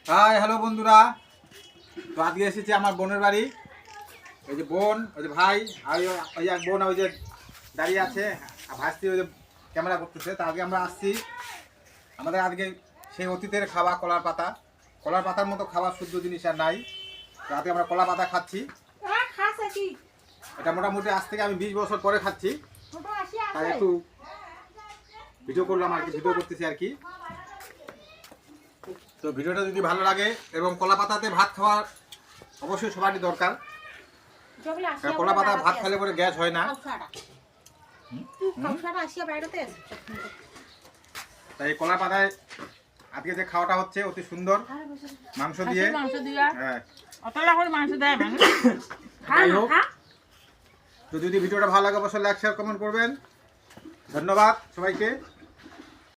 Hi hello বন্ধুরা, তো আজকে এসেছি আমার বোনের বাড়ি। ওই যে বোন, ওই যে ভাই, আর ওই এক বোন ওই যে দাঁড়িয়ে আছে, ভাসছি ওই যে ক্যামেরা করতেছে। তা আগে আমরা আসছি, আমাদের আজকে সেই অতীতের খাওয়া কলার পাতা। কলার পাতার মতো খাওয়ার শুদ্ধ জিনিস আর নাই। তো আজকে আমরা কলা পাতা খাচ্ছি। এটা মোটামুটি আজ থেকে আমি 20 বছর পরে খাচ্ছি, তাই একটু ভিডিও করলাম আর কি, ভিডিও করতেছি আর কি। তো ভিডিওটা যদি ভালো লাগে এবং কলা পাতাতে ভাত খাওয়ার অবশ্যই সবারই দরকার। কলা পাতা ভাত খেলে পরে গ্যাস হয় না। তাই কলা পাতায় আজকে যে খাওয়াটা হচ্ছে অতি সুন্দর, মাংস দিয়ে। হ্যাঁ, যাই হোক, তো যদি ভিডিওটা ভালো লাগে অবশ্যই লাইক শেয়ার কমেন্ট করবেন। ধন্যবাদ সবাইকে।